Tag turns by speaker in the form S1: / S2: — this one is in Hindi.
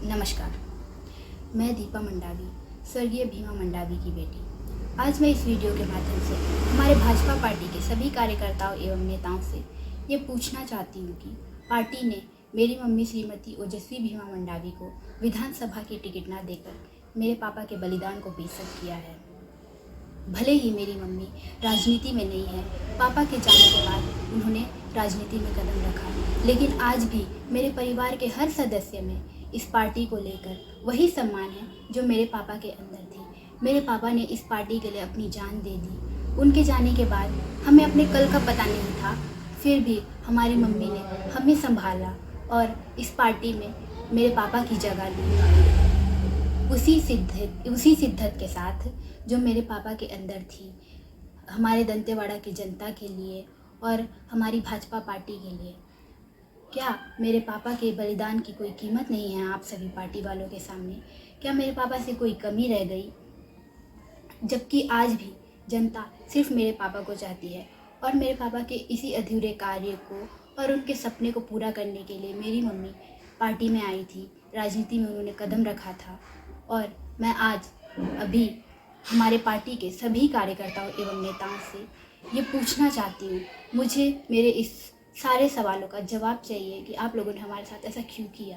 S1: नमस्कार। मैं दीपा मंडावी, स्वर्गीय भीमा मंडावी की बेटी। आज मैं इस वीडियो के माध्यम से हमारे भाजपा पार्टी के सभी कार्यकर्ताओं एवं नेताओं से ये पूछना चाहती हूँ कि पार्टी ने मेरी मम्मी श्रीमती ओजस्वी भीमा मंडावी को विधानसभा की टिकट न देकर मेरे पापा के बलिदान को बेइज्जत किया है। भले ही मेरी मम्मी राजनीति में नहीं है, पापा के जाने के बाद उन्होंने राजनीति में कदम रखा, लेकिन आज भी मेरे परिवार के हर सदस्य में इस पार्टी को लेकर वही सम्मान है जो मेरे पापा के अंदर थी। मेरे पापा ने इस पार्टी के लिए अपनी जान दे दी। उनके जाने के बाद हमें अपने कल का पता नहीं था, फिर भी हमारी मम्मी ने हमें संभाला और इस पार्टी में मेरे पापा की जगह ली। उसी शिद्दत के साथ जो मेरे पापा के अंदर थी, हमारे दंतेवाड़ा की जनता के लिए और हमारी भाजपा पार्टी के लिए। क्या मेरे पापा के बलिदान की कोई कीमत नहीं है आप सभी पार्टी वालों के सामने? क्या मेरे पापा से कोई कमी रह गई? जबकि आज भी जनता सिर्फ मेरे पापा को चाहती है और मेरे पापा के इसी अधूरे कार्य को और उनके सपने को पूरा करने के लिए मेरी मम्मी पार्टी में आई थी, राजनीति में उन्होंने कदम रखा था। और मैं आज अभी हमारे पार्टी के सभी कार्यकर्ताओं एवं नेताओं से ये पूछना चाहती हूँ, मुझे मेरे इस सारे सवालों का जवाब चाहिए कि आप लोगों ने हमारे साथ ऐसा क्यों किया।